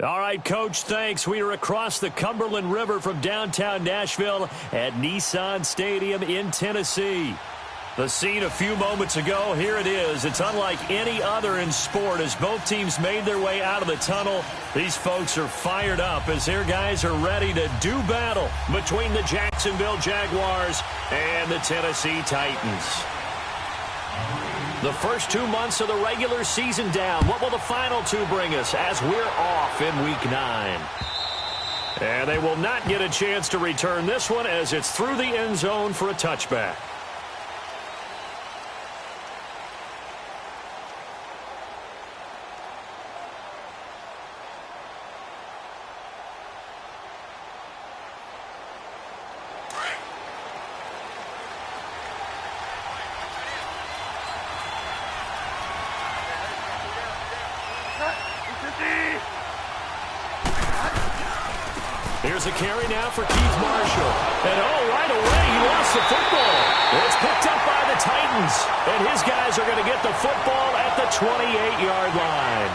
All right, Coach, thanks. We are across the Cumberland River from downtown Nashville at Nissan Stadium in Tennessee. The scene a few moments ago, here it is. It's unlike any other in sport as both teams made their way out of the tunnel. These folks are fired up as their guys are ready to do battle between the Jacksonville Jaguars and the Tennessee Titans. The first 2 months of the regular season down. What will the final two bring us as we're off in Week 9? And they will not get a chance to return this one as it's through the end zone for a touchback. Here's a carry now for Keith Marshall. And right away, he lost the football. It's picked up by the Titans. And his guys are going to get the football at the 28-yard line.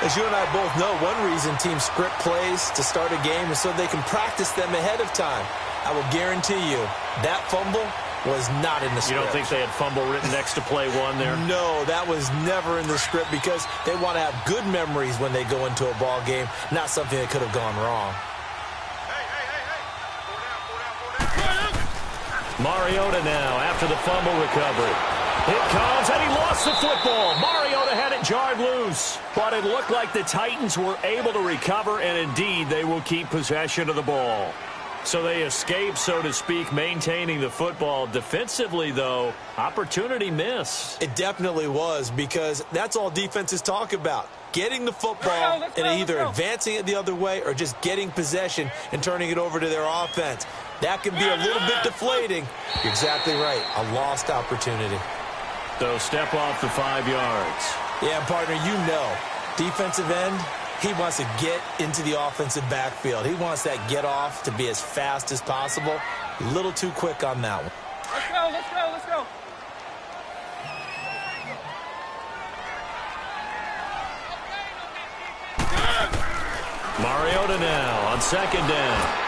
As you and I both know, one reason teams script plays to start a game is so they can practice them ahead of time. I will guarantee you that fumble was not in the script. You don't think they had fumble written next to play one there? No, that was never in the script because they want to have good memories when they go into a ball game, not something that could have gone wrong. Mariota now after the fumble recovery. It comes, and he lost the football. Mariota had it jarred loose. But it looked like the Titans were able to recover, and indeed they will keep possession of the ball. So they escape, so to speak, maintaining the football. Defensively, though, opportunity miss. It definitely was because that's all defenses talk about. Getting the football and either advancing it the other way or just getting possession and turning it over to their offense. That can be a little bit deflating. You're exactly right. A lost opportunity. So step off the 5 yards. Yeah, partner, you know, defensive end, he wants to get into the offensive backfield. He wants that get off to be as fast as possible. A little too quick on that one. Let's go, let's go, let's go. Mariota now on second down.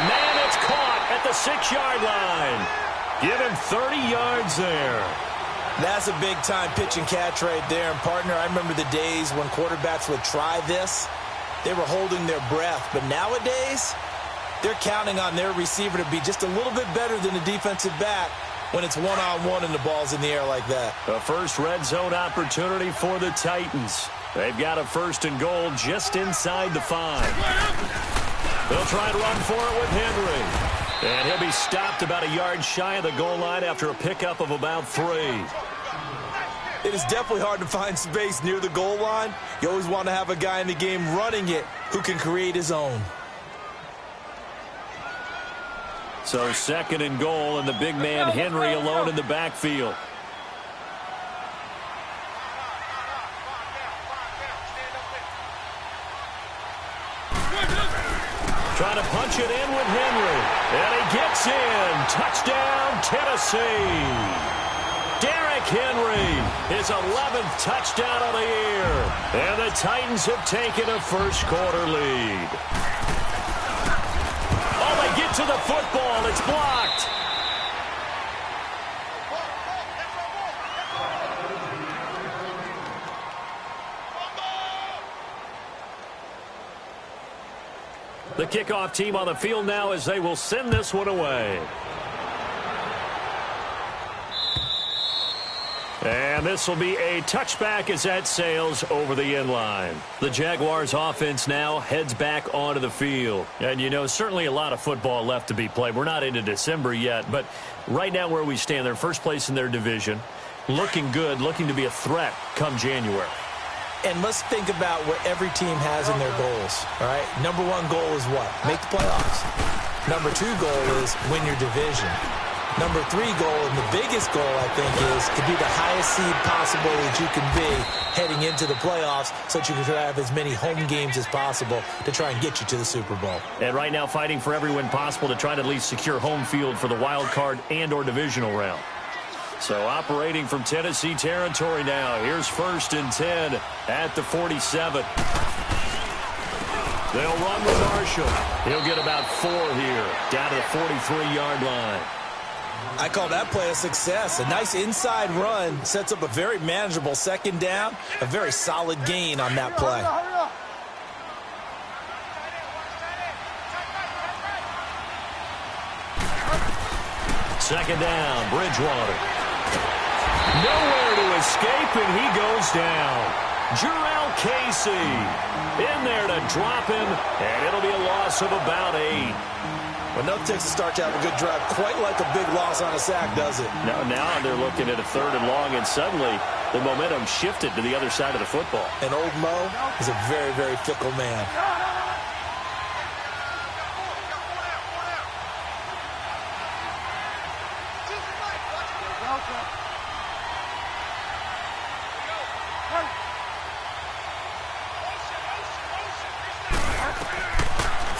Man, it's caught at the 6-yard line. Give him 30 yards there. That's a big-time pitch and catch right there. And, partner, I remember the days when quarterbacks would try this. They were holding their breath. But nowadays, they're counting on their receiver to be just a little bit better than the defensive back when it's one-on-one and the ball's in the air like that. A first red zone opportunity for the Titans. They've got a 1st and goal just inside the 5. They'll try to run for it with Henry. And he'll be stopped about a yard shy of the goal line after a pickup of about 3. It is definitely hard to find space near the goal line. You always want to have a guy in the game running it who can create his own. So 2nd and goal, and the big man Henry alone in the backfield. Trying to punch it in with Henry. And he gets in. Touchdown, Tennessee. Derrick Henry, his 11th touchdown of the year. And the Titans have taken a first-quarter lead. Oh, they get to the football. It's blocked. The kickoff team on the field now as they will send this one away. And this will be a touchback as that sails over the end line. The Jaguars offense now heads back onto the field. And, you know, certainly a lot of football left to be played. We're not into December yet, but right now where we stand, they're first place in their division. Looking good, looking to be a threat come January. And let's think about what every team has in their goals, all right? Number 1 goal is what? Make the playoffs. Number 2 goal is win your division. Number 3 goal, and the biggest goal, I think, is to be the highest seed possible that you can be heading into the playoffs so that you can have as many home games as possible to try and get you to the Super Bowl. And right now fighting for every win possible to try to at least secure home field for the wild card and or divisional round. So operating from Tennessee territory now. Here's 1st and 10 at the 47. They'll run with Marshall. He'll get about 4 here, down to the 43-yard line. I call that play a success. A nice inside run sets up a very manageable 2nd down, a very solid gain on that play. Second down, Bridgewater. Nowhere to escape, and he goes down. Jarrell Casey in there to drop him, and it'll be a loss of about 8. Well, nothing takes a start to have a good drive quite like a big loss on a sack, does it? Now they're looking at a 3rd and long, and suddenly the momentum shifted to the other side of the football. And old Mo is a very, very fickle man.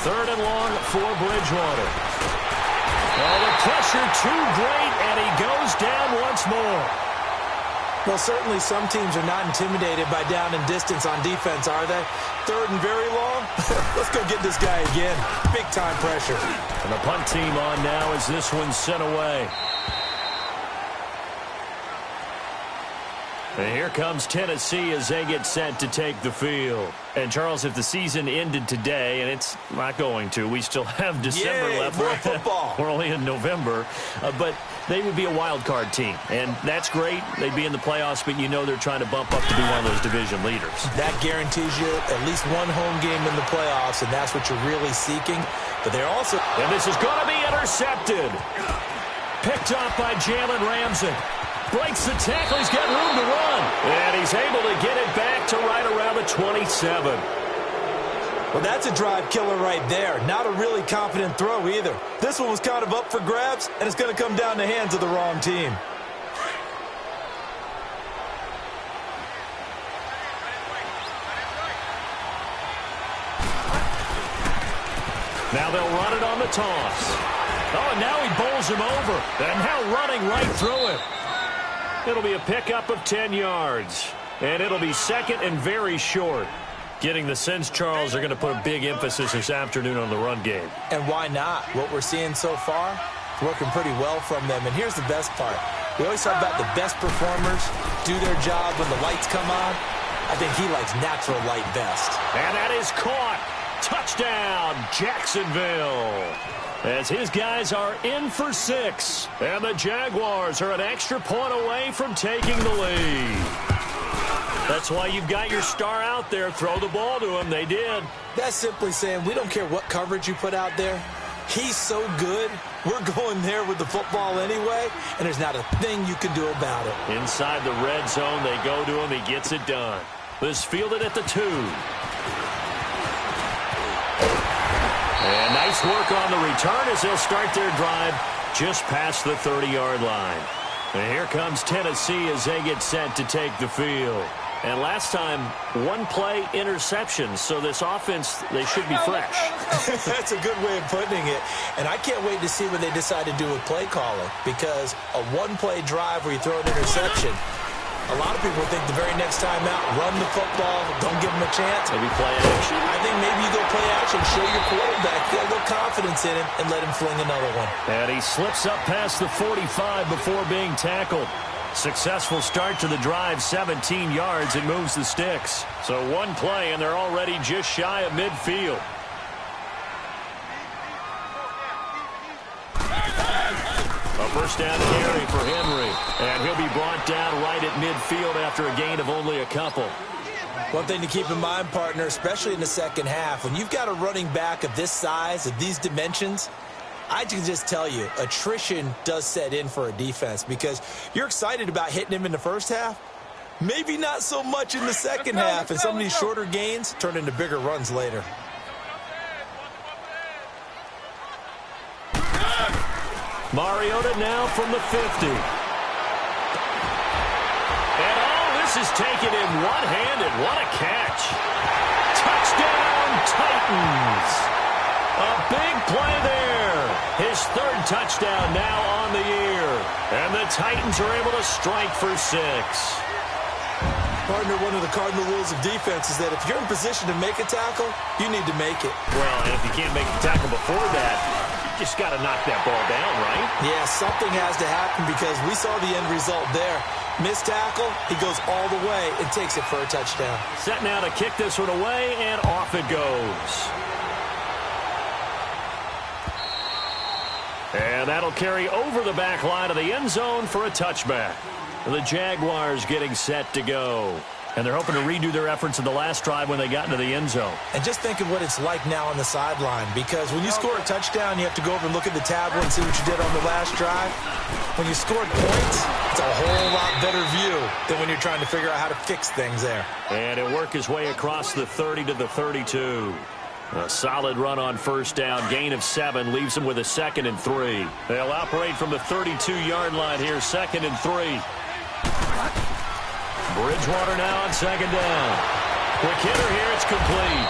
Third and long for Bridgewater. Oh, the pressure too great, and he goes down once more. Well, certainly some teams are not intimidated by down and distance on defense, are they? 3rd and very long? Let's go get this guy again. Big-time pressure. And the punt team on now as this one's sent away. And here comes Tennessee as they get set to take the field. And, Charles, if the season ended today, and it's not going to, we still have December left. More football. We're only in November. But they would be a wild card team. And that's great. They'd be in the playoffs, but you know they're trying to bump up to be one of those division leaders. That guarantees you at least one home game in the playoffs, and that's what you're really seeking. But they're also... And this is going to be intercepted. Picked off by Jalen Ramsey. Breaks the tackle. He's got room to run. And he's able to get it back to right around the 27. Well, that's a drive killer right there. Not a really confident throw either. This one was kind of up for grabs, and it's going to come down the hands of the wrong team. Now they'll run it on the toss. Oh, and now he bowls him over. And now running right through him. It'll be a pickup of 10 yards. And it'll be 2nd and very short. Getting the sense, Charles, they're going to put a big emphasis this afternoon on the run game. And why not? What we're seeing so far, it's working pretty well from them. And here's the best part. We always talk about the best performers do their job when the lights come on. I think he likes natural light best. And that is caught. Touchdown, Jacksonville. As his guys are in for 6. And the Jaguars are an extra point away from taking the lead. That's why you've got your star out there. Throw the ball to him. They did. That's simply saying we don't care what coverage you put out there. He's so good. We're going there with the football anyway, and there's not a thing you can do about it. Inside the red zone, they go to him. He gets it done. This fielded at the 2. And nice work on the return as they'll start their drive just past the 30-yard line. And here comes Tennessee as they get set to take the field. And last time, 1-play interception. So this offense, they should be fresh. That's a good way of putting it. And I can't wait to see what they decide to do with play calling. Because a 1-play drive where you throw an interception, a lot of people think the very next time out, run the football, don't give them a chance. Maybe play action. I think maybe you go play action, show your quarterback, get a little confidence in him, and let him fling another one. And he slips up past the 45 before being tackled. Successful start to the drive, 17 yards, and moves the sticks. So 1 play, and they're already just shy of midfield. A first down carry for Henry, and he'll be brought down right at midfield after a gain of only a couple. One thing to keep in mind, partner, especially in the second half, when you've got a running back of this size, of these dimensions, I can just tell you, attrition does set in for a defense because you're excited about hitting him in the first half. Maybe not so much in the second half, and some of these shorter gains turn into bigger runs later. Mariota now from the 50. And this is taken in one-handed. What a catch. Touchdown, Titans. A big play there. His third touchdown now on the year. And the Titans are able to strike for 6. Partner, one of the cardinal rules of defense is that if you're in position to make a tackle, you need to make it. Well, and if you can't make the tackle before that, you just got to knock that ball down, right? Yeah, something has to happen because we saw the end result there. Missed tackle, he goes all the way and takes it for a touchdown. Set now to kick this one away, and off it goes. And that'll carry over the back line of the end zone for a touchback. The Jaguars getting set to go. And they're hoping to redo their efforts in the last drive when they got into the end zone. And just think of what it's like now on the sideline, because when you score a touchdown, you have to go over and look at the tablet and see what you did on the last drive. When you scored points, it's a whole lot better view than when you're trying to figure out how to fix things there. And it worked his way across the 30 to the 32. A solid run on first down. Gain of 7 leaves them with a 2nd and 3. They'll operate from the 32-yard line here, 2nd and 3. Bridgewater now on 2nd down. Quick hitter here, it's complete.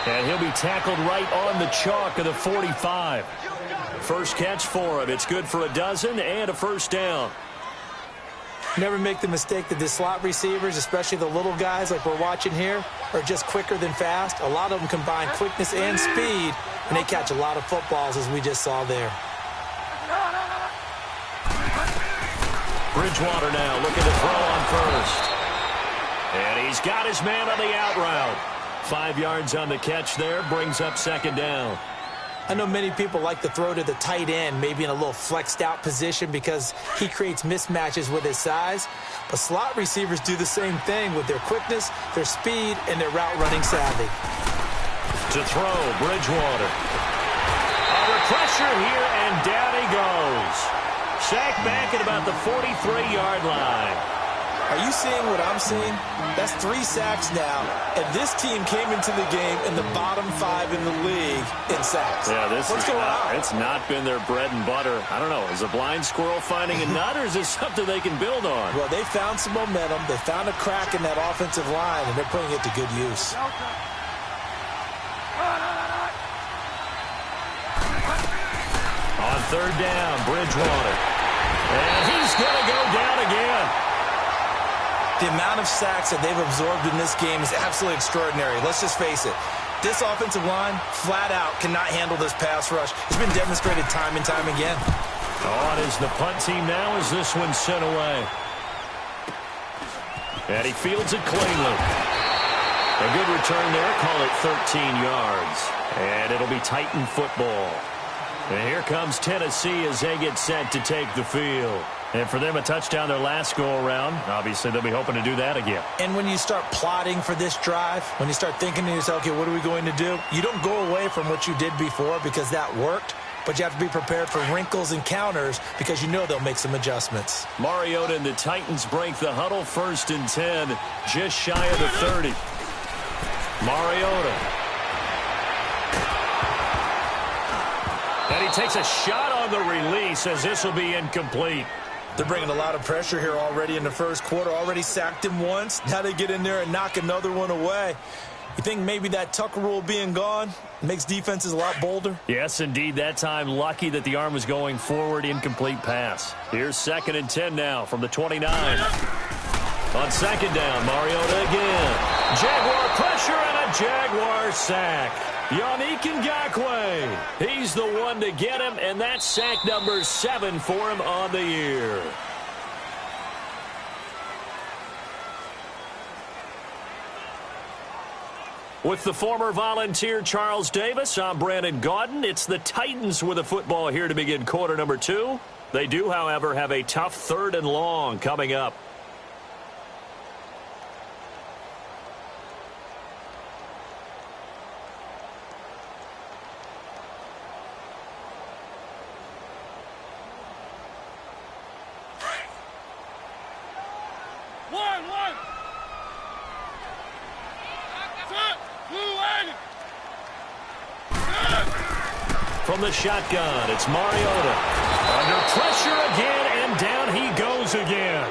And he'll be tackled right on the chalk of the 45. First catch for him. It's good for a dozen and a first down. Never make the mistake that the slot receivers, especially the little guys like we're watching here, are just quicker than fast. A lot of them combine quickness and speed, and they catch a lot of footballs, as we just saw there. Bridgewater now looking to throw on first. And he's got his man on the out route. 5 yards on the catch there, brings up 2nd down. I know many people like to throw to the tight end, maybe in a little flexed out position because he creates mismatches with his size. But slot receivers do the same thing with their quickness, their speed, and their route running savvy. To throw, Bridgewater. Under pressure here, and down he goes. Sacked back at about the 43-yard line. Are you seeing what I'm seeing? That's 3 sacks now, and this team came into the game in the bottom 5 in the league in sacks. Yeah, What's going on? It's not been their bread and butter. I don't know. Is a blind squirrel finding a nut, or is this something they can build on? Well, they found some momentum. They found a crack in that offensive line, and they're putting it to good use. On 3rd down, Bridgewater. And he's going to go down again. The amount of sacks that they've absorbed in this game is absolutely extraordinary. Let's just face it. This offensive line, flat out, cannot handle this pass rush. It's been demonstrated time and time again. On is the punt team now as this one's sent away. And he fields it cleanly. A good return there. Call it 13 yards. And it'll be Titan football. And here comes Tennessee as they get set to take the field. And for them, a touchdown their last go-around. Obviously, they'll be hoping to do that again. And when you start plotting for this drive, when you start thinking to yourself, okay, what are we going to do? You don't go away from what you did before because that worked, but you have to be prepared for wrinkles and counters because you know they'll make some adjustments. Mariota and the Titans break the huddle, 1st and 10, just shy of the 30. Mariota. And he takes a shot on the release as this will be incomplete. They're bringing a lot of pressure here already in the first quarter. Already sacked him once. Now they get in there and knock another one away. You think maybe that Tucker rule being gone makes defenses a lot bolder? Yes, indeed. That time, lucky that the arm was going forward. Incomplete pass. Here's 2nd and 10 now from the 29. On 2nd down, Mariota again. Jaguar pressure and a Jaguar sack. Yannick Ngakoue. He's the one to get him, and that's sack number 7 for him on the year. With the former Volunteer Charles Davis, I'm Brandon Gaudin. It's the Titans with the football here to begin quarter number 2. They do, however, have a tough 3rd and long coming up. From the shotgun, it's Mariota. Under pressure again, and down he goes again.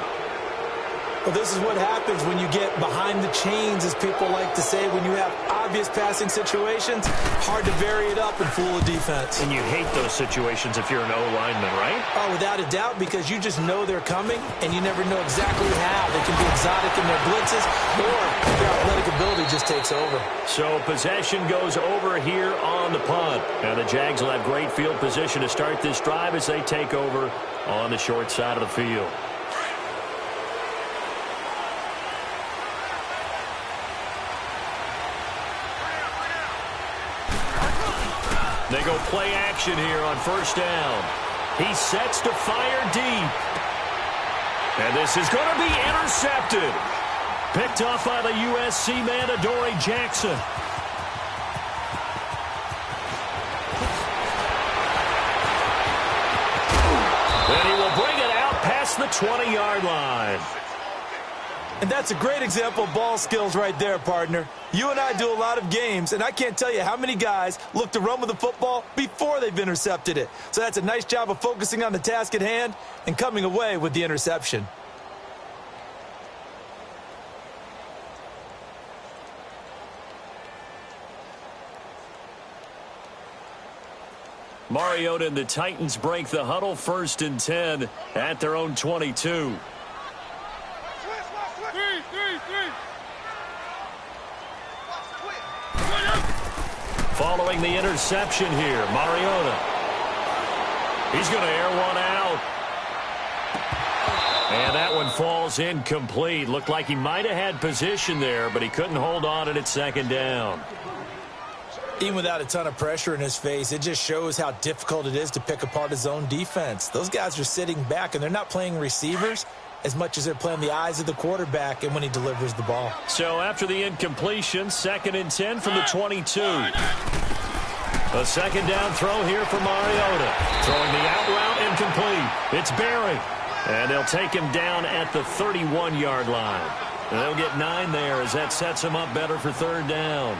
Well, this is what happens when you get behind the chains, as people like to say. When you have obvious passing situations, hard to vary it up and fool a defense. And you hate those situations if you're an O-lineman, right? Oh, without a doubt, because you just know they're coming, and you never know exactly how. They can be exotic in their blitzes, or their athletic ability just takes over. So possession goes over here on the punt. And the Jags will have great field position to start this drive as they take over on the short side of the field. They go play action here on first down. He sets to fire deep. And this is going to be intercepted. Picked off by the USC man, Adoree Jackson. And he will bring it out past the 20-yard line. And that's a great example of ball skills right there, partner. You and I do a lot of games, and I can't tell you how many guys look to run with the football before they've intercepted it. So that's a nice job of focusing on the task at hand and coming away with the interception. Mariota and the Titans break the huddle, 1st and 10 at their own 22. Following the interception here, Mariota. He's going to air one out. And that one falls incomplete. Looked like he might have had position there, but he couldn't hold on at 2nd down. Even without a ton of pressure in his face, it just shows how difficult it is to pick apart his own defense. Those guys are sitting back, and they're not playing receivers as much as they're playing the eyes of the quarterback and when he delivers the ball. So after the incompletion, 2nd and 10 from the 22. A 2nd down throw here for Mariota. Throwing the out route incomplete. It's Berry. And they'll take him down at the 31-yard line. And they'll get 9 there as that sets him up better for 3rd down.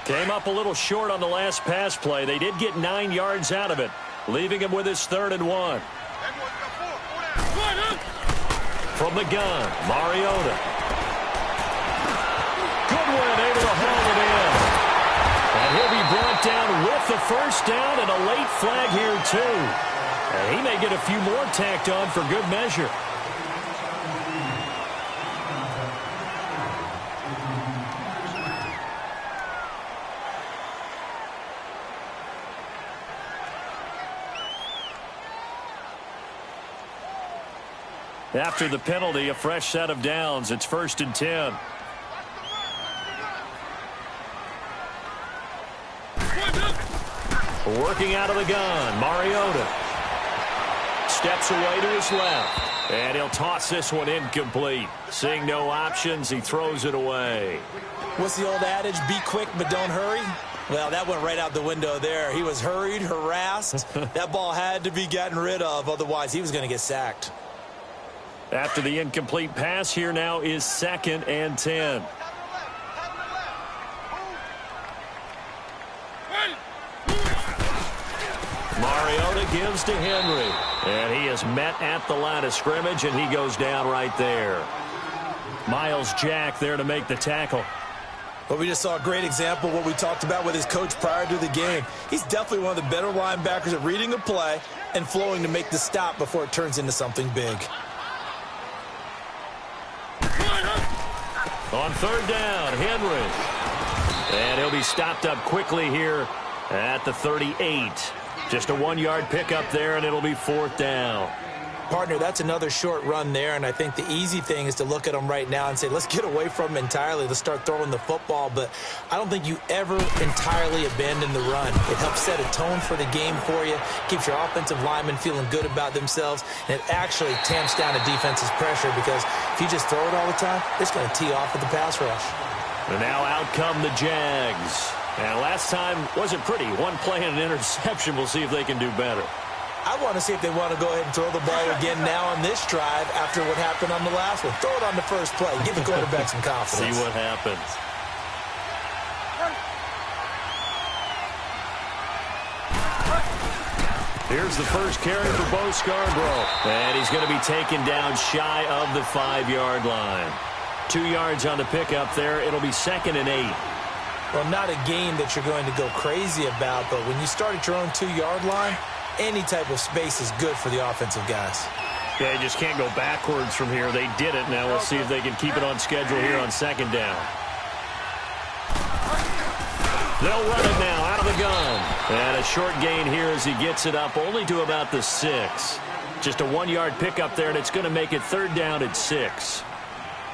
Came up a little short on the last pass play. They did get 9 yards out of it, leaving him with his 3rd and 1. From the gun, Mariota. Goodwin able to haul it in. And he'll be brought down with the 1st down and a late flag here, too. And he may get a few more tacked on for good measure. After the penalty, a fresh set of downs. It's 1st and 10. Working out of the gun, Mariota. Steps away to his left. And he'll toss this one incomplete. Seeing no options, he throws it away. What's the old adage? Be quick, but don't hurry. Well, that went right out the window there. He was hurried, harassed. That ball had to be gotten rid of. Otherwise, he was going to get sacked. After the incomplete pass, here now is 2nd and 10. Mariota gives to Henry. And he is met at the line of scrimmage, and he goes down right there. Miles Jack there to make the tackle. But we just saw a great example of what we talked about with his coach prior to the game. He's definitely one of the better linebackers at reading a play and flowing to make the stop before it turns into something big. On 3rd down, Henry. And he'll be stopped up quickly here at the 38. Just a 1-yard pickup there, and it'll be 4th down. Partner, that's another short run there, and I think the easy thing is to look at him right now and say, let's get away from him entirely. Let's start throwing the football, but I don't think you ever entirely abandon the run. It helps set a tone for the game for you, keeps your offensive linemen feeling good about themselves, and it actually tamps down a defense's pressure because if you just throw it all the time, it's going to tee off with the pass rush. And now out come the Jags. And last time wasn't pretty. One play and an interception. We'll see if they can do better. I want to see if they want to go ahead and throw the ball again now on this drive after what happened on the last one. Throw it on the first play. Give the quarterback some confidence. See what happens. Here's the first carry for Bo Scarborough. And he's going to be taken down shy of the 5-yard line. 2 yards on the pickup there. It'll be 2nd and 8. Well, not a game that you're going to go crazy about, but when you start at your own 2-yard line, any type of space is good for the offensive guys. Yeah, you just can't go backwards from here. They did it. Now we'll see if they can keep it on schedule here on 2nd down. They'll run it now out of the gun. And a short gain here as he gets it up only to about the 6. Just a 1-yard pickup there, and it's going to make it 3rd down at 6.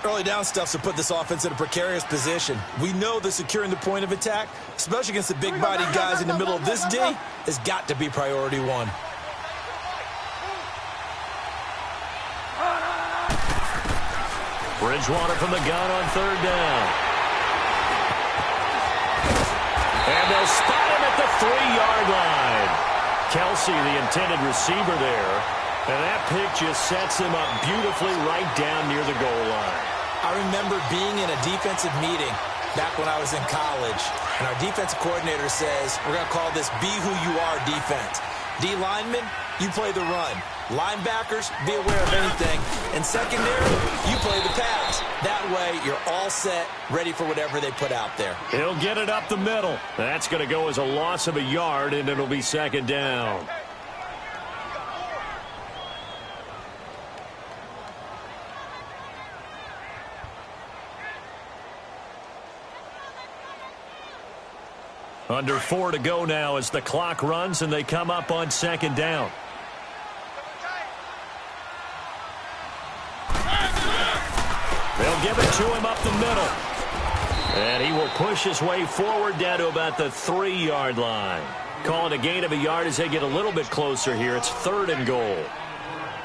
Early down stuff's to put this offense in a precarious position. We know that securing the point of attack, especially against the big-bodied guys in the middle of this D, has got to be priority 1. Bridgewater from the gun on 3rd down. And they'll spot him at the 3-yard line. Kelsey, the intended receiver there. And that pick just sets him up beautifully right down near the goal line. I remember being in a defensive meeting back when I was in college, and our defensive coordinator says, we're going to call this be who you are defense. D linemen, you play the run. Linebackers, be aware of anything. And secondary, you play the pass. That way, you're all set, ready for whatever they put out there. He'll get it up the middle. That's going to go as a loss of a yard, and it'll be 2nd down. Under 4 to go now as the clock runs and they come up on 2nd down. They'll give it to him up the middle. And he will push his way forward down to about the 3-yard line. Calling a gain of a yard as they get a little bit closer here. It's 3rd and goal.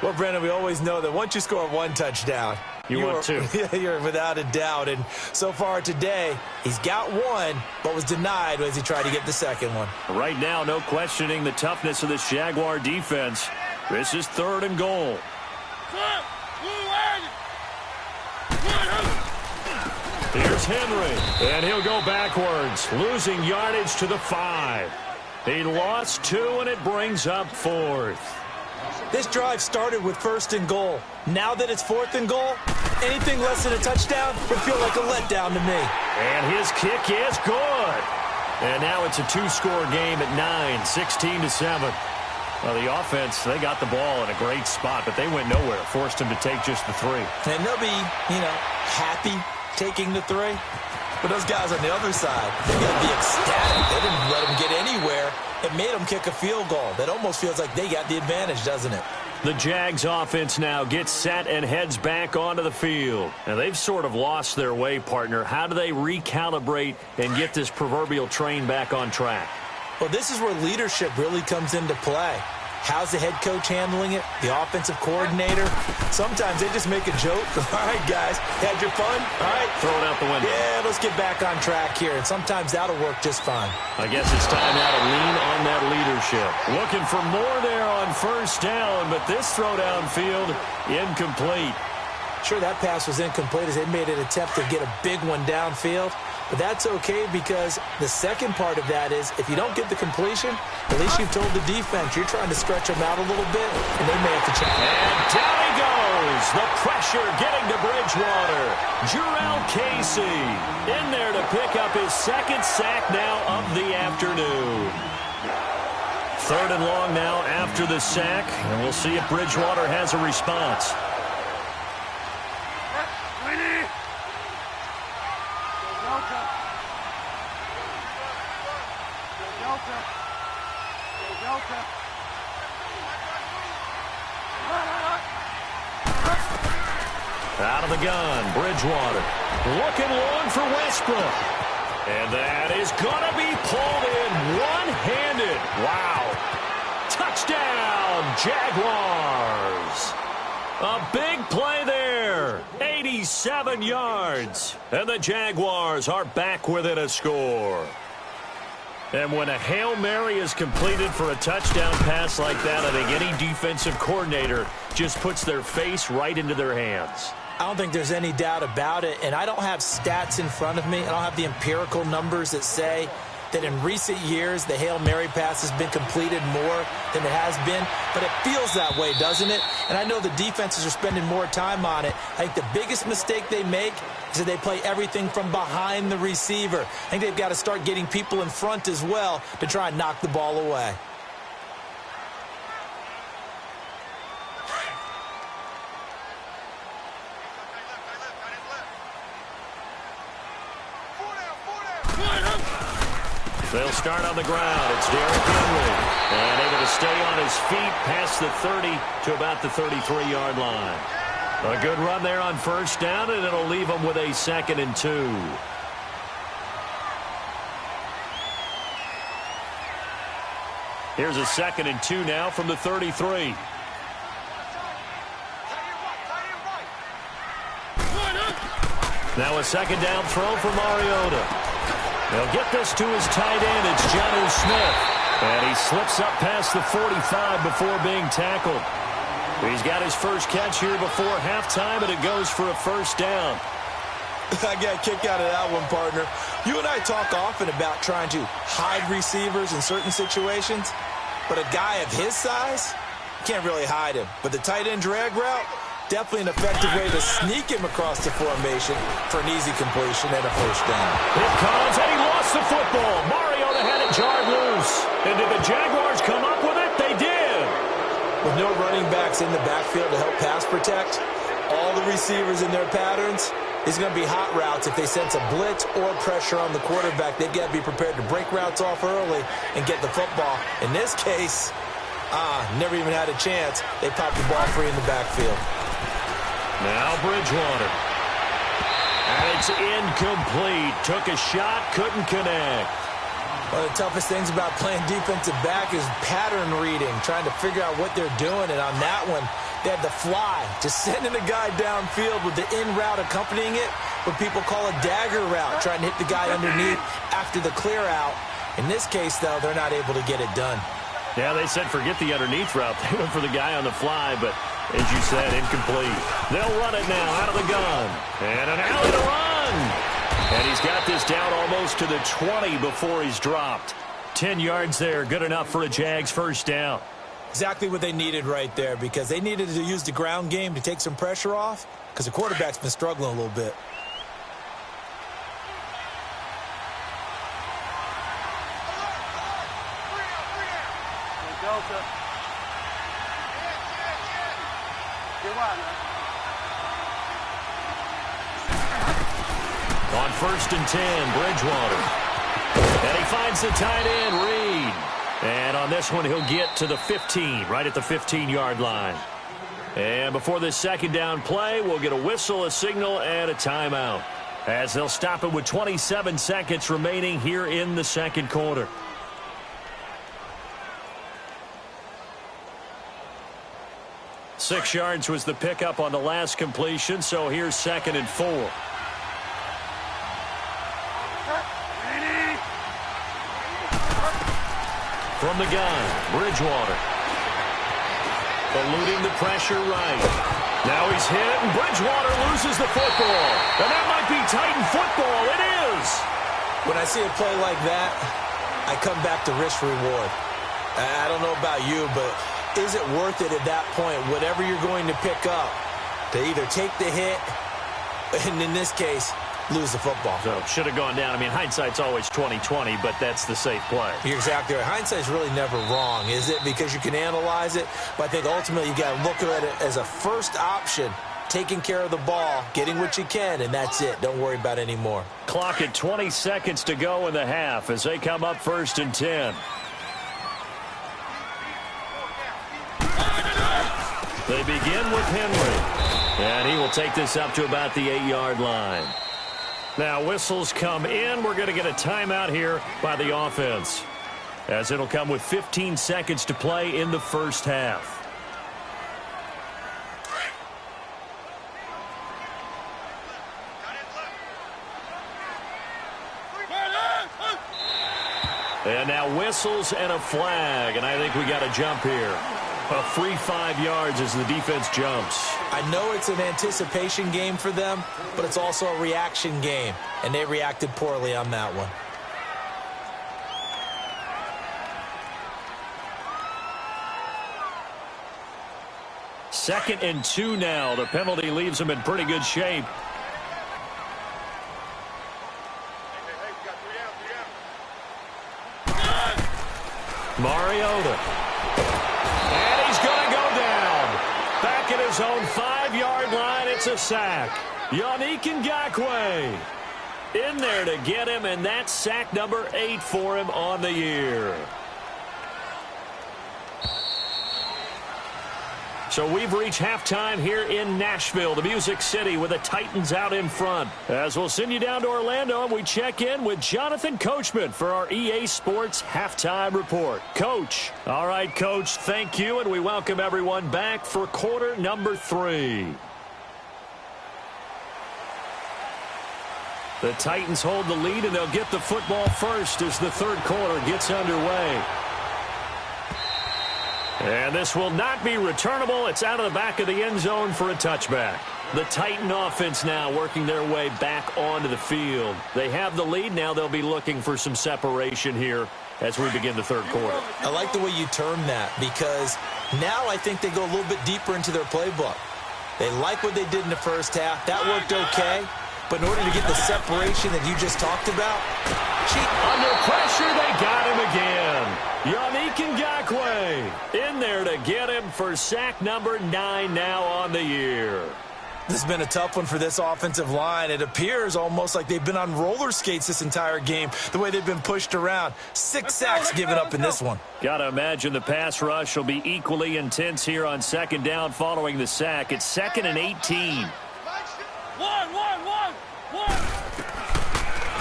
Well, Brandon, we always know that once you score 1 touchdown, want 2. You're without a doubt. And so far today, he's got 1, but was denied as he tried to get the 2nd one. Right now, no questioning the toughness of this Jaguar defense. This is 3rd and goal. Here's Henry, and he'll go backwards, losing yardage to the 5. He lost 2, and it brings up 4th. This drive started with 1st and goal. Now that it's 4th and goal, anything less than a touchdown would feel like a letdown to me. And his kick is good. And now it's a 2-score game at 9, 16-7. Well, the offense, they got the ball in a great spot, but they went nowhere, forced him to take just the 3. And they'll be, happy taking the 3. But those guys on the other side, they got to be ecstatic. They didn't let them get anywhere. It made them kick a field goal. That almost feels like they got the advantage, doesn't it? The Jags offense now gets set and heads back onto the field. And they've sort of lost their way, partner. How do they recalibrate and get this proverbial train back on track? Well, this is where leadership really comes into play. How's the head coach handling it? The offensive coordinator? Sometimes they just make a joke. All right, guys, had your fun? All right. Throw it out the window. Yeah, let's get back on track here. And sometimes that'll work just fine. I guess it's time now to lean on that leadership. Looking for more there on 1st down, but this throw downfield, incomplete. Sure, that pass was incomplete as they made an attempt to get a big one downfield. But that's okay because the second part of that is if you don't get the completion, at least you've told the defense you're trying to stretch them out a little bit, and they may have to check. And down he goes. The pressure getting to Bridgewater. Jarrell Casey in there to pick up his 2nd sack now of the afternoon. 3rd and long now after the sack, and we'll see if Bridgewater has a response. Out of the gun, Bridgewater. Looking long for Westbrook. And that is going to be pulled in one-handed. Wow. Touchdown, Jaguars. A big play there. 87 yards. And the Jaguars are back within a score. And when a Hail Mary is completed for a touchdown pass like that, I think any defensive coordinator just puts their face right into their hands. I don't think there's any doubt about it, and I don't have stats in front of me. I don't have the empirical numbers that say that in recent years the Hail Mary pass has been completed more than it has been, but it feels that way, doesn't it? And I know the defenses are spending more time on it. I think the biggest mistake they make is that they play everything from behind the receiver. I think they've got to start getting people in front as well to try and knock the ball away. They'll start on the ground. It's Derrick Henry. And able to stay on his feet past the 30 to about the 33-yard line. A good run there on first down, and it'll leave them with a 2nd and 2. Here's a 2nd and 2 now from the 33. Now a 2nd down throw for Mariota. They'll get this to his tight end. It's Jonnu Smith. And he slips up past the 45 before being tackled. He's got his first catch here before halftime, and it goes for a first down. I got a kick out of that one, partner. You and I talk often about trying to hide receivers in certain situations, but a guy of his size, you can't really hide him. But the tight end drag route, definitely an effective way to sneak him across the formation for an easy completion and a first down. Here comes, and he lost the football. Mariota had it jarred loose. And did the Jaguars come up with it? They did. With no running backs in the backfield to help pass protect, all the receivers in their patterns, it's going to be hot routes. If they sense a blitz or pressure on the quarterback, they've got to be prepared to break routes off early and get the football. In this case, never even had a chance. They popped the ball free in the backfield. Now Bridgewater. And it's incomplete. Took a shot, couldn't connect. One of the toughest things about playing defensive back is pattern reading, trying to figure out what they're doing. And on that one, they had the fly, just sending a guy downfield with the in route accompanying it, what people call a dagger route, trying to hit the guy underneath after the clear out. In this case, though, they're not able to get it done. Yeah, they said forget the underneath route. They went for the guy on the fly, but as you said, incomplete. They'll run it now out of the gun. And an alley to run. And he's got this down almost to the 20 before he's dropped. 10 yards there, good enough for a Jags first down. Exactly what they needed right there, because they needed to use the ground game to take some pressure off, because the quarterback's been struggling a little bit. On 1st and 10, Bridgewater. And he finds the tight end, Reed. And on this one, he'll get to the 15, right at the 15-yard line. And before this 2nd down play, we'll get a whistle, a signal, and a timeout, as they'll stop it with 27 seconds remaining here in the 2nd quarter. Six yards was the pickup on the last completion, so here's 2nd and 4. From the gun, Bridgewater. Eluding the pressure right. Now he's hit, and Bridgewater loses the football. And that might be Titan football. It is. When I see a play like that, I come back to risk reward. I don't know about you, but is it worth it at that point, whatever you're going to pick up, to either take the hit, and in this case, lose the football? So should have gone down. I mean, hindsight's always 20/20, but that's the safe play. You're exactly right. Hindsight's really never wrong, is it? Because you can analyze it, but I think ultimately you got to look at it as a first option, taking care of the ball, getting what you can, and that's it. Don't worry about any more. Clock at 20 seconds to go in the half as they come up 1st and 10. They begin with Henry, and he will take this up to about the 8-yard line. Now whistles come in. We're going to get a timeout here by the offense, as it'll come with 15 seconds to play in the first half. And now whistles and a flag, and I think we got a jump here. A free 5 yards as the defense jumps. I know it's an anticipation game for them, but it's also a reaction game, and they reacted poorly on that one. 2nd and 2 now. The penalty leaves them in pretty good shape. Mariota. And he's going to go down. Back at his own 5-yard line, it's a sack. Yannick Ngakoue in there to get him, and that's sack number 8 for him on the year. So we've reached halftime here in Nashville, the Music City, with the Titans out in front. As we'll send you down to Orlando, and we check in with Jonathan Coachman for our EA Sports Halftime Report. Coach. All right, Coach, thank you, and we welcome everyone back for quarter number 3. The Titans hold the lead, and they'll get the football first as the third quarter gets underway. And this will not be returnable. It's out of the back of the end zone for a touchback. The Titan offense now working their way back onto the field. They have the lead. Now they'll be looking for some separation here as we begin the third quarter. I like the way you term that, because now I think they go a little bit deeper into their playbook. They like what they did in the first half. That worked okay. But in order to get the separation that you just talked about, under pressure, they got him again. Yannick Ngakoue in there to get him for sack number 9 now on the year. This has been a tough one for this offensive line. It appears almost like they've been on roller skates this entire game, the way they've been pushed around. 6 sacks given up in this one. Got to imagine the pass rush will be equally intense here on 2nd down following the sack. It's 2nd and 18.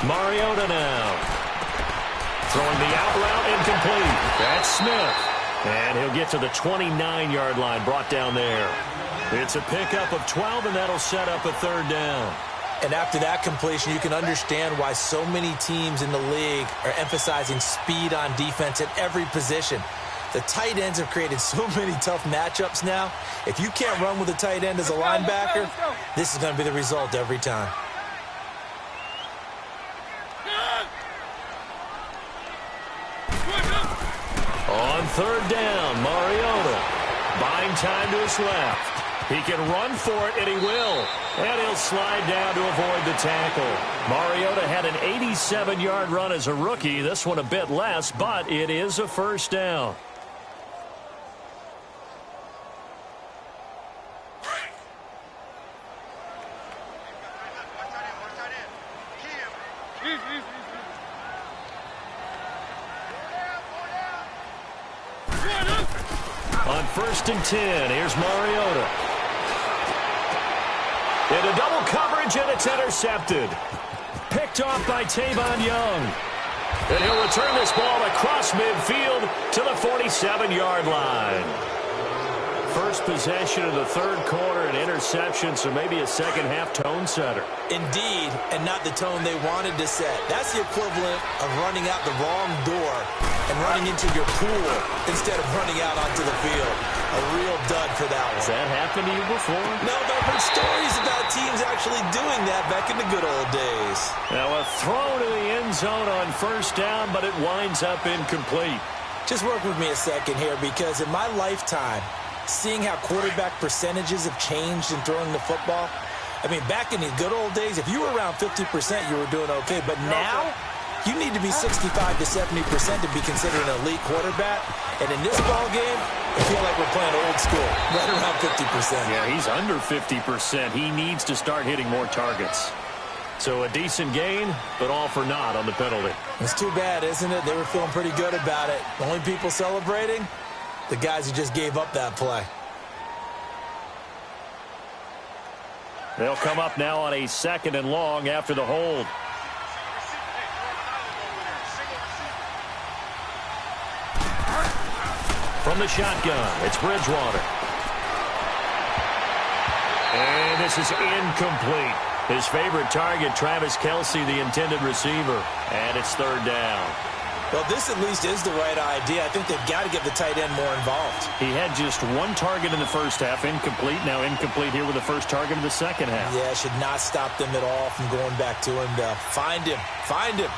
Mariota now. Throwing the out route incomplete. That's Smith. And he'll get to the 29-yard line, brought down there. It's a pickup of 12, and that'll set up a 3rd down. And after that completion, you can understand why so many teams in the league are emphasizing speed on defense at every position. The tight ends have created so many tough matchups now. If you can't run with a tight end as a linebacker, this is going to be the result every time. On 3rd down, Mariota buying time to his left. He can run for it, and he will. And he'll slide down to avoid the tackle. Mariota had an 87-yard run as a rookie. This one a bit less, but it is a 1st down. On 1st and 10, here's Mariota. Into double coverage, and it's intercepted. Picked off by Tavon Young. And he'll return this ball across midfield to the 47-yard line. First possession of the 3rd quarter, an interception, so maybe a second-half tone setter. Indeed, and not the tone they wanted to set. That's the equivalent of running out the wrong door and running into your pool instead of running out onto the field. A real dud for that one. Has that happened to you before? No, but I've heard stories about teams actually doing that back in the good old days. Now a throw to the end zone on 1st down, but it winds up incomplete. Just work with me a second here, because in my lifetime, seeing how quarterback percentages have changed in throwing the football, I mean, back in the good old days, if you were around 50%, you were doing okay. But now, you need to be 65 to 70% to be considered an elite quarterback. And in this ball game, I feel like we're playing old school, right around 50%. Yeah, he's under 50%. He needs to start hitting more targets. So a decent gain, but all for naught on the penalty. It's too bad, isn't it? They were feeling pretty good about it. The only people celebrating, the guys who just gave up that play. They'll come up now on a 2nd and long after the hold. From the shotgun, it's Bridgewater. And this is incomplete. His favorite target, Travis Kelce, the intended receiver. And it's 3rd down. Well, this at least is the right idea. I think they've got to get the tight end more involved. He had just 1 target in the first half, incomplete. Now incomplete here with the first target of the second half. Yeah, should not stop them at all from going back to him to find him. Find him.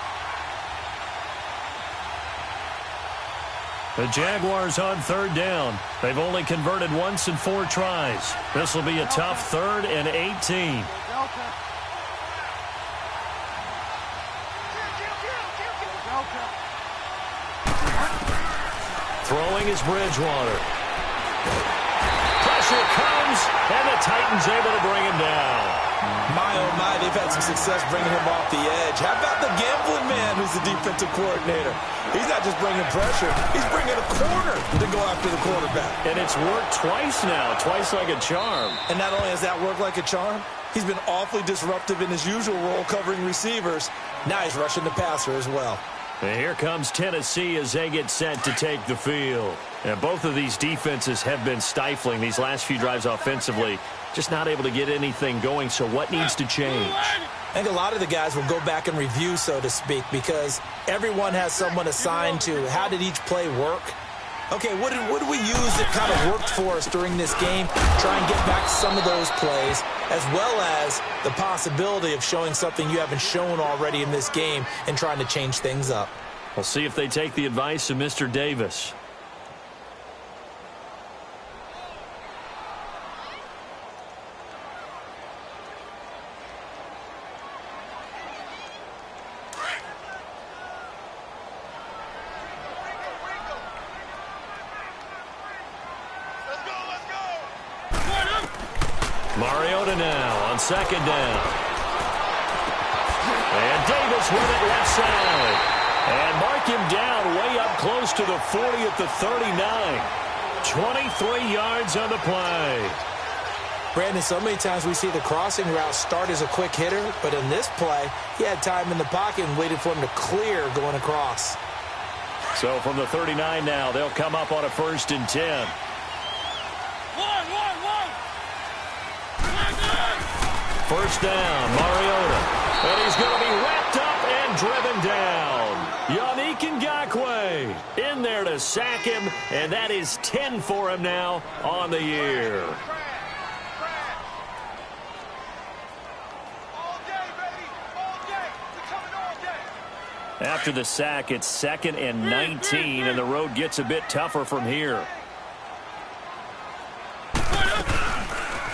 The Jaguars on third down. They've only converted once in 4 tries. This will be a tough 3rd and 18. Throwing is Bridgewater. Pressure comes, and the Titans able to bring him down. My, oh my, they've had some success bringing him off the edge. How about the gambling man who's the defensive coordinator? He's not just bringing pressure, he's bringing a corner to go after the quarterback. And it's worked twice now, twice like a charm. And not only has that worked like a charm, he's been awfully disruptive in his usual role covering receivers. Now he's rushing the passer as well. And here comes Tennessee as they get set to take the field. And both of these defenses have been stifling these last few drives offensively. Just not able to get anything going, so what needs to change? I think a lot of the guys will go back and review, so to speak, because everyone has someone assigned to how did each play work. Okay, what did we use that kind of worked for us during this game? Try and get back to some of those plays, as well as the possibility of showing something you haven't shown already in this game and trying to change things up. We'll see if they take the advice of Mr. Davis. Mariota now on second down. And Davis with it left side. And mark him down way up close to the 40 at the 39. 23 yards on the play. Brandon, so many times we see the crossing route start as a quick hitter, but in this play, he had time in the pocket and waited for him to clear going across. So from the 39 now, they'll come up on a 1st and 10. First down, Mariota. And he's going to be wrapped up and driven down. Yannick Ngakoue in there to sack him, and that is 10 for him now on the year. After the sack, it's 2nd and 19, and the road gets a bit tougher from here.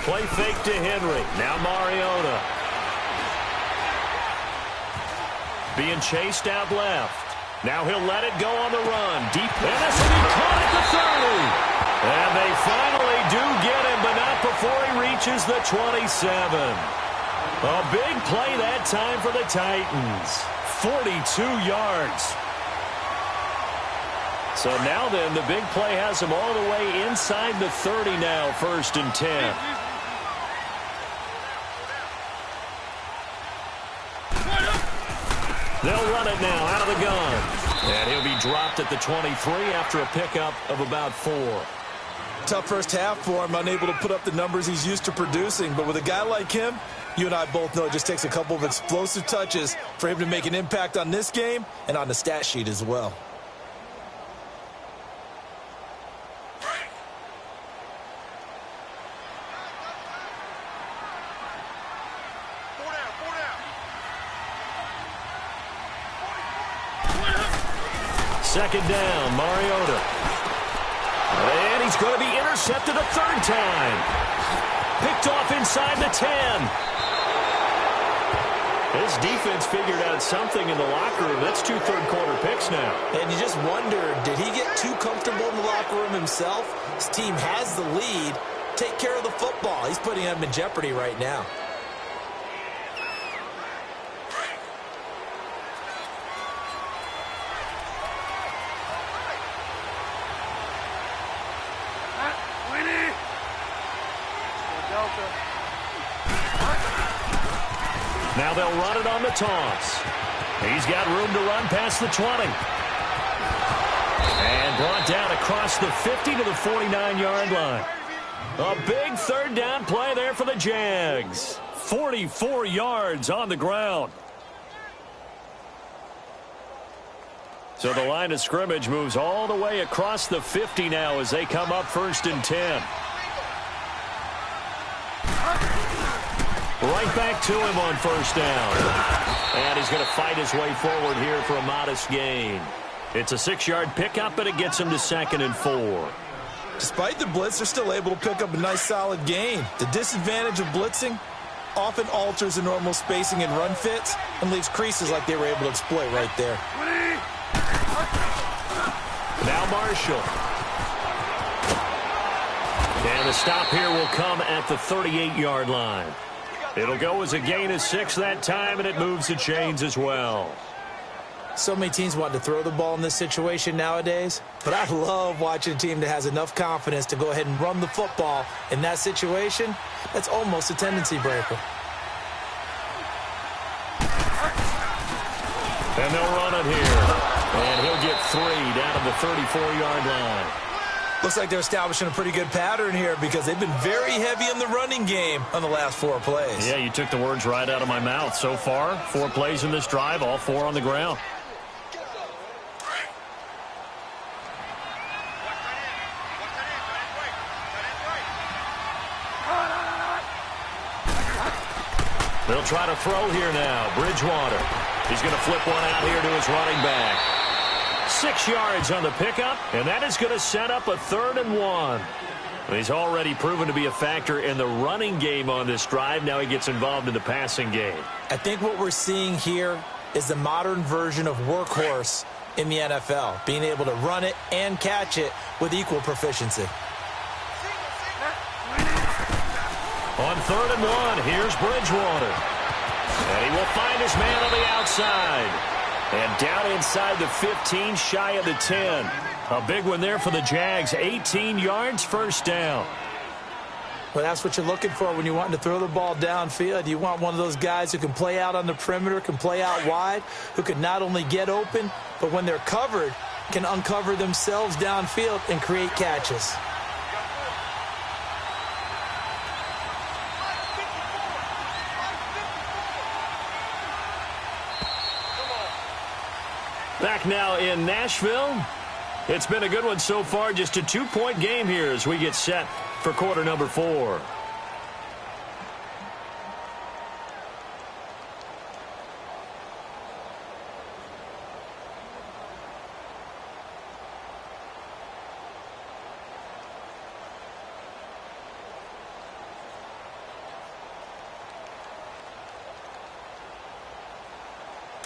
Play fake to Henry. Now Mariota. Being chased out left. Now he'll let it go on the run. Deep. And this will be caught at the 30. And they finally do get him, but not before he reaches the 27. A big play that time for the Titans. 42 yards. So now then, the big play has him all the way inside the 30 now, 1st and 10. They'll run it now out of the gun. And he'll be dropped at the 23 after a pickup of about 4. Tough first half for him, unable to put up the numbers he's used to producing. But with a guy like him, you and I both know it just takes a couple of explosive touches for him to make an impact on this game and on the stat sheet as well. Second down, Mariota. And he's going to be intercepted a 3rd time. Picked off inside the 10. His defense figured out something in the locker room. That's 2 third-quarter picks now. And you just wonder, did he get too comfortable in the locker room himself? His team has the lead. Take care of the football. He's putting them in jeopardy right now. Now they'll run it on the toss. He's got room to run past the 20. And brought down across the 50 to the 49-yard line. A big 3rd down play there for the Jags. 44 yards on the ground. So the line of scrimmage moves all the way across the 50 now as they come up 1st and 10. Right back to him on 1st down. And he's going to fight his way forward here for a modest gain. It's a 6-yard pickup, and it gets him to 2nd and 4. Despite the blitz, they're still able to pick up a nice, solid gain. The disadvantage of blitzing often alters the normal spacing and run fits and leaves creases like they were able to exploit right there. Now Marshall. And the stop here will come at the 38-yard line. It'll go as a gain of 6 that time, and it moves the chains as well. So many teams want to throw the ball in this situation nowadays, but I love watching a team that has enough confidence to go ahead and run the football in that situation. That's almost a tendency breaker. And they'll run it here. And he'll get 3 down to the 34-yard line. Looks like they're establishing a pretty good pattern here because they've been very heavy in the running game on the last 4 plays. Yeah, you took the words right out of my mouth. So far, 4 plays in this drive, all 4 on the ground. They'll try to throw here now. Bridgewater. He's going to flip one out here to his running back. 6 yards on the pickup, and that is going to set up a 3rd and 1. He's already proven to be a factor in the running game on this drive. Now he gets involved in the passing game. I think what we're seeing here is the modern version of workhorse in the NFL, being able to run it and catch it with equal proficiency. On 3rd and 1, here's Bridgewater. And he will find his man on the outside. And down inside the 15, shy of the 10. A big one there for the Jags. 18 yards, 1st down. Well, that's what you're looking for when you want to throw the ball downfield. You want one of those guys who can play out on the perimeter, can play out wide, who can not only get open, but when they're covered, can uncover themselves downfield and create catches. Back now in Nashville. It's been a good one so far. Just a 2-point game here as we get set for quarter number 4.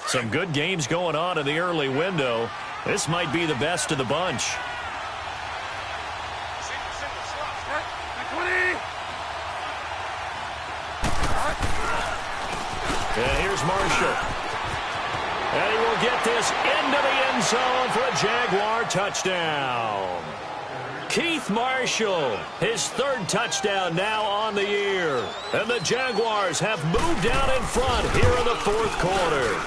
Some good games going on in the early window. This might be the best of the bunch. And here's Marshall. And he will get this into the end zone for a Jaguar touchdown. Keith Marshall, his 3rd touchdown now on the year. And the Jaguars have moved down in front here in the 4th quarter.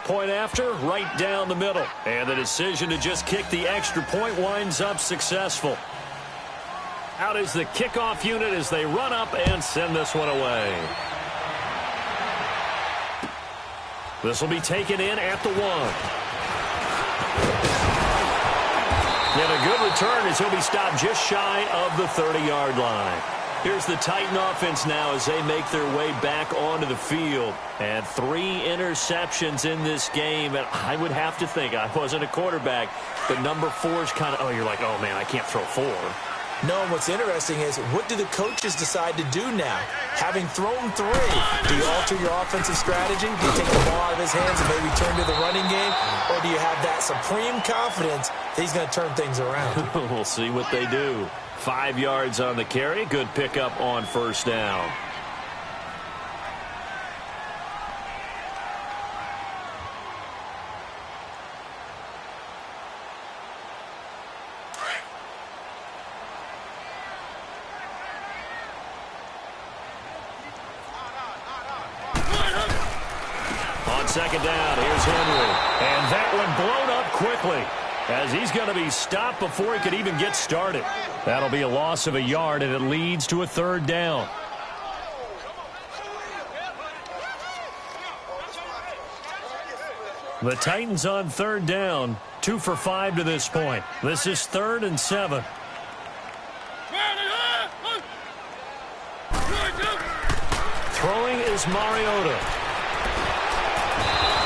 Point after, right down the middle. And the decision to just kick the extra point winds up successful. Out is the kickoff unit as they run up and send this one away. This will be taken in at the 1. And a good return as he'll be stopped just shy of the 30-yard line. Here's the Titan offense now as they make their way back onto the field. And 3 interceptions in this game. And I would have to think, I wasn't a quarterback, but number 4 is kind of, oh, you're like, oh, man, I can't throw 4. No, and what's interesting is, what do the coaches decide to do now? Having thrown 3, do you alter your offensive strategy? Do you take the ball out of his hands and maybe turn to the running game? Or do you have that supreme confidence that he's going to turn things around? We'll see what they do. 5 yards on the carry. Good pickup on 1st down. On 2nd down, here's Henry. And that one blown up quickly, as he's going to be stopped before he could even get started. That'll be a loss of a yard, and it leads to a 3rd down. The Titans on 3rd down, 2 for 5 to this point. This is 3rd and 7. Throwing is Mariota.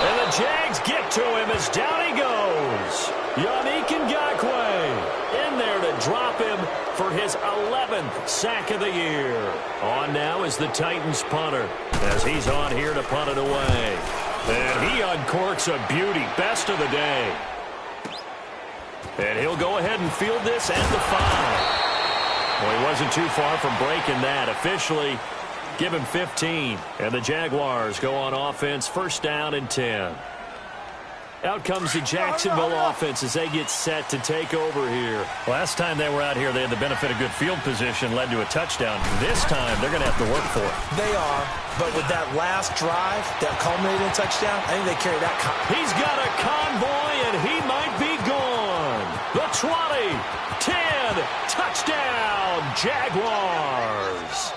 And the Jags legs get to him as down he goes. Yannick Ngakoue in there to drop him for his 11th sack of the year. On now is the Titans punter as he's on here to punt it away. And he uncorks a beauty. Best of the day. And he'll go ahead and field this at the 5. Well, he wasn't too far from breaking that. Officially, give him 15. And the Jaguars go on offense, first down and 10. Out comes the Jacksonville offense as they get set to take over here. Last time they were out here, they had the benefit of good field position, led to a touchdown. This time, they're going to have to work for it. They are, but with that last drive, that culminated in touchdown, I think they carry that. He's got a convoy, and he might be gone. The 20, 10, touchdown, Jaguars.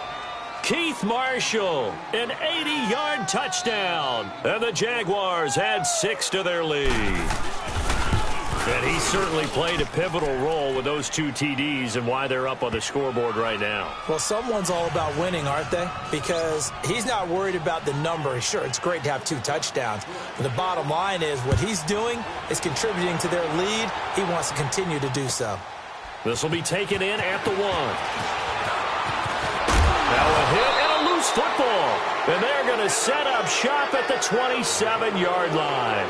Keith Marshall, an 80-yard touchdown. And the Jaguars add 6 to their lead. And he certainly played a pivotal role with those 2 TDs and why they're up on the scoreboard right now. Well, someone's all about winning, aren't they? Because he's not worried about the number. Sure, it's great to have 2 touchdowns. But the bottom line is what he's doing is contributing to their lead. He wants to continue to do so. This will be taken in at the 1. Now a hit and a loose football. And they're going to set up shop at the 27-yard line.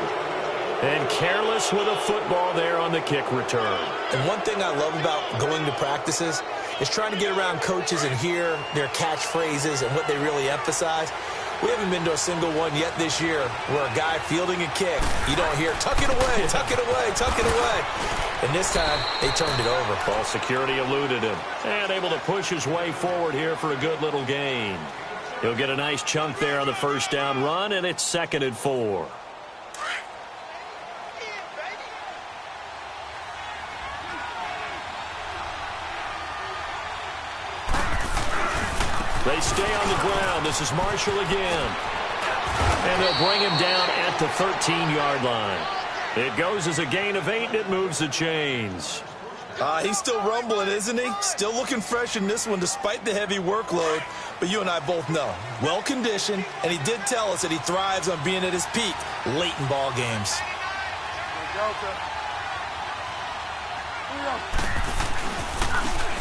And careless with a football there on the kick return. And one thing I love about going to practices is trying to get around coaches and hear their catchphrases and what they really emphasize. We haven't been to a single one yet this year where a guy fielding a kick, you don't hear, tuck it away, tuck it away, tuck it away. And this time, they turned it over. Ball security eluded him. And able to push his way forward here for a good little gain. He'll get a nice chunk there on the first down run, and it's 2nd and 4. They stay on the ground. This is Marshall again. And they'll bring him down at the 13-yard line. It goes as a gain of 8, and it moves the chains. He's still rumbling, isn't he? Still looking fresh in this one despite the heavy workload. But you and I both know, well-conditioned, and he did tell us that he thrives on being at his peak late in ball games.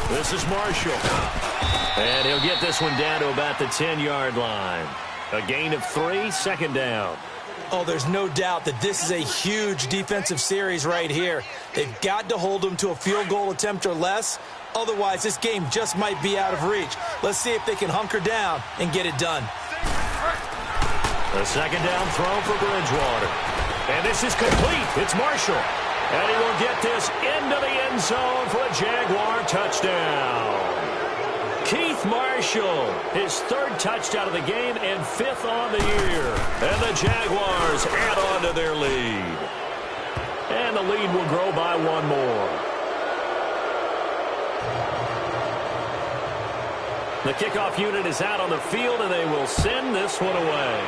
This is Marshall. And he'll get this one down to about the 10-yard line. A gain of 3, 2nd down. Oh, there's no doubt that this is a huge defensive series right here. They've got to hold them to a field goal attempt or less. Otherwise, this game just might be out of reach. Let's see if they can hunker down and get it done. A 2nd down throw for Bridgewater. And this is complete. It's Marshall. And he will get this into the end zone for a Jaguar touchdown. Keith Marshall, his 3rd touchdown of the game and 5th on the year. And the Jaguars add on to their lead. And the lead will grow by 1 more. The kickoff unit is out on the field, and they will send this one away.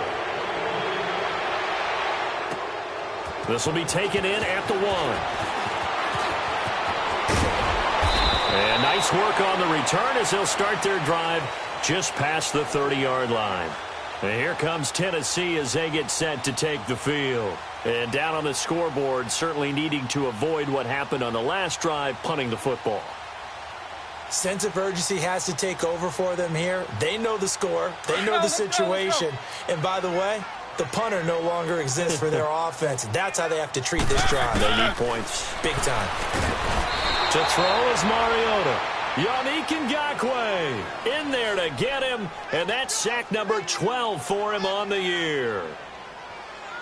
This will be taken in at the 1. And nice work on the return as they'll start their drive just past the 30-yard line. And here comes Tennessee as they get set to take the field. And down on the scoreboard, certainly needing to avoid what happened on the last drive, punting the football. Sense of urgency has to take over for them here. They know the score. They know the situation. And by the way, the punter no longer exists for their offense. That's how they have to treat this drive. They need points. Big time. To throw is Mariota. Yannick Ngakoue in there to get him, and that's sack number 12 for him on the year.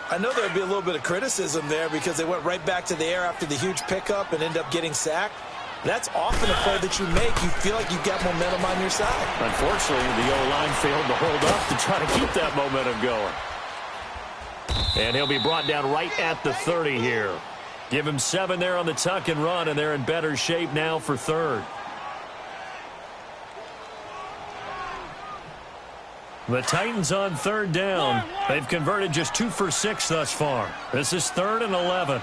I know there'd be a little bit of criticism there because they went right back to the air after the huge pickup and end up getting sacked. That's often a play that you make. You feel like you've got momentum on your side. Unfortunately, the O-line failed to hold up to try to keep that momentum going. And he'll be brought down right at the 30 here. Give him 7 there on the tuck and run, and they're in better shape now for 3rd. The Titans on 3rd down. They've converted just 2 for 6 thus far. This is 3rd and 11.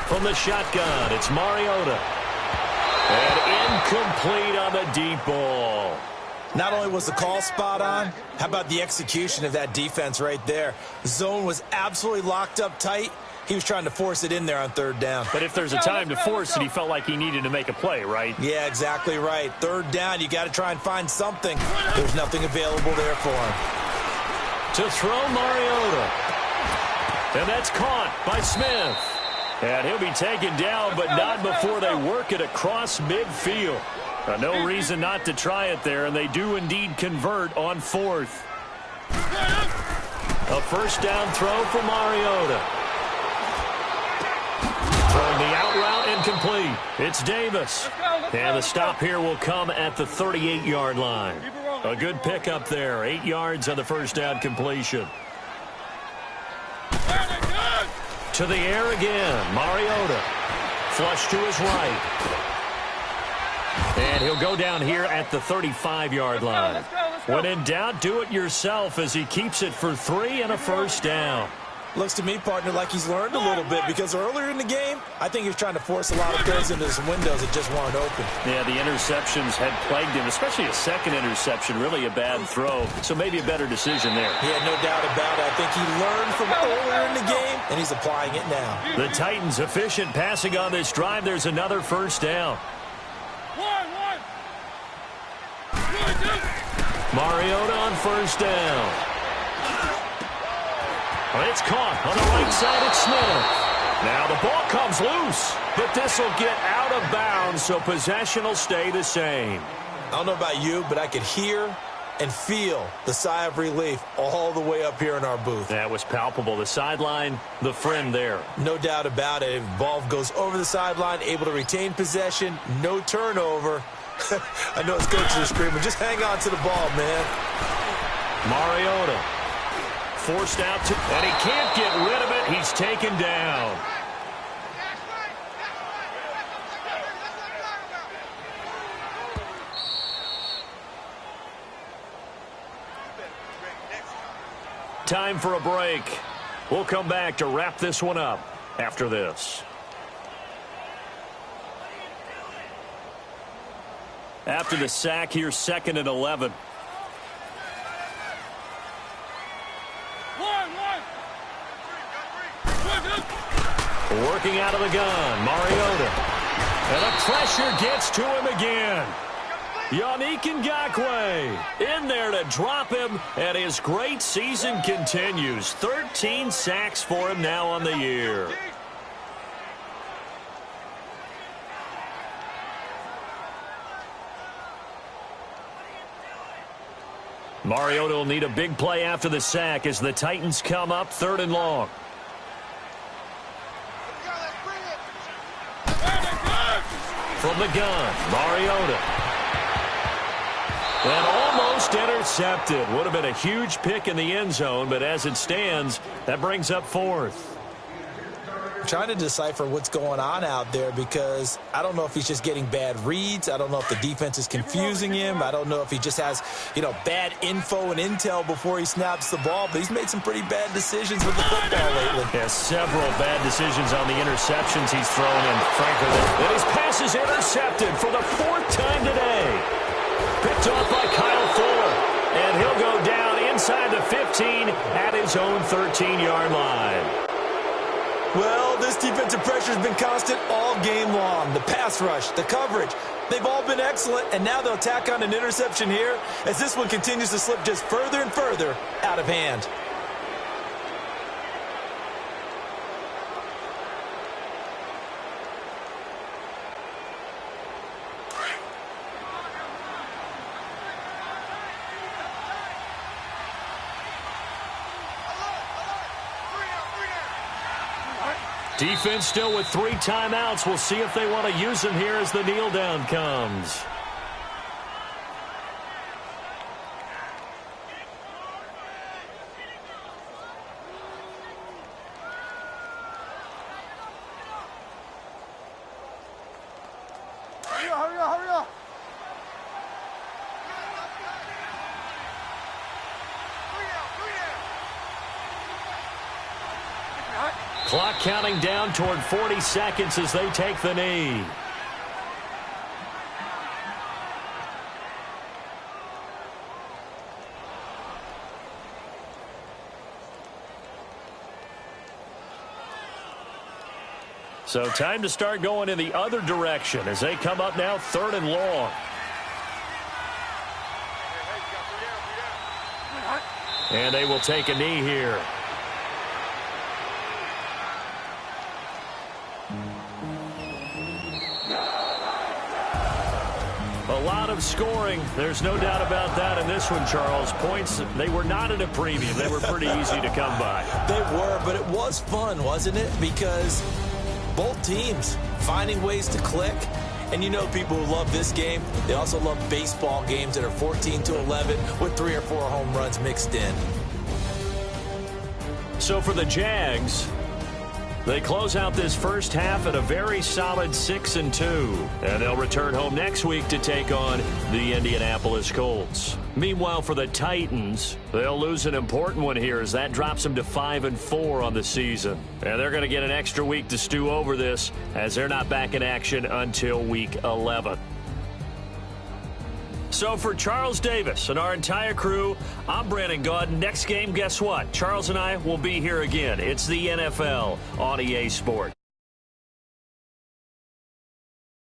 From the shotgun, it's Mariota. And incomplete on the deep ball. Not only was the call spot on, how about the execution of that defense right there? The zone was absolutely locked up tight. He was trying to force it in there on third down. But if there's a time to force it, he felt like he needed to make a play, right? Yeah, exactly right. Third down, you got to try and find something. There's nothing available there for him. To throw Mariota. And that's caught by Smith. And he'll be taken down, but not before they work it across midfield. No reason not to try it there, and they do indeed convert on fourth. A first down throw for Mariota. Throwing the out route incomplete. It's Davis. And the stop here will come at the 38-yard line. A good pickup there. 8 yards on the first down completion. To the air again. Mariota. Flush to his right. And he'll go down here at the 35-yard line. When in doubt, do it yourself as he keeps it for 3 and a first down. Looks to me, partner, like he's learned a little bit because earlier in the game, I think he was trying to force a lot of plays into some windows that just weren't open. Yeah, the interceptions had plagued him, especially a second interception, really a bad throw. So maybe a better decision there. Yeah, no doubt about it. I think he learned from earlier in the game, and he's applying it now. The Titans efficient passing on this drive. There's another first down. Mariota on first down. It's caught on the right side at Smith. Now the ball comes loose, but this will get out of bounds, so possession will stay the same. I don't know about you, but I could hear and feel the sigh of relief all the way up here in our booth. That was palpable. The sideline, the friend there. No doubt about it. Ball goes over the sideline, able to retain possession, no turnover. I know it's coaches are screaming, just hang on to the ball, man. Mariota forced out to, and he can't get rid of it. He's taken down. Time for a break. We'll come back to wrap this one up after this. After the sack, here's 2nd and 11. Working out of the gun, Mariota. And the pressure gets to him again. Yannick Ngakoue in there to drop him, and his great season continues. 13 sacks for him now on the year. Mariota will need a big play after the sack as the Titans come up 3rd and long. From the gun, Mariota. And almost intercepted. Would have been a huge pick in the end zone, but as it stands, that brings up 4th. I'm trying to decipher what's going on out there because I don't know if he's just getting bad reads. I don't know if the defense is confusing him. I don't know if he just has, bad info and intel before he snaps the ball, but he's made some pretty bad decisions with the football lately. Yeah, several bad decisions on the interceptions he's thrown in. Frankly, and his pass is intercepted for the 4th time today. Picked off by Kyle Fuller, and he'll go down inside the 15 at his own 13-yard line. Well, this defensive pressure has been constant all game long. The pass rush, the coverage, they've all been excellent, and now they'll tack on an interception here as this one continues to slip just further and further out of hand. Defense still with 3 timeouts. We'll see if they want to use them here as the kneel down comes. Hurry up. Clock counting down toward 40 seconds as they take the knee. So time to start going in the other direction as they come up now 3rd and long. And they will take a knee here. A lot of scoring. There's no doubt about that in this one, Charles. Points, they were not at a premium. They were pretty easy to come by. They were, but it was fun, wasn't it? Because both teams finding ways to click. And you know people who love this game, they also love baseball games that are 14-11 with 3 or 4 home runs mixed in. So for the Jags, they close out this first half at a very solid 6-2. And they'll return home next week to take on the Indianapolis Colts. Meanwhile, for the Titans, they'll lose an important one here as that drops them to 5-4 on the season. And they're going to get an extra week to stew over this as they're not back in action until week 11. So for Charles Davis and our entire crew, I'm Brandon Gaudin. Next game, guess what? Charles and I will be here again. It's the NFL on EA Sports.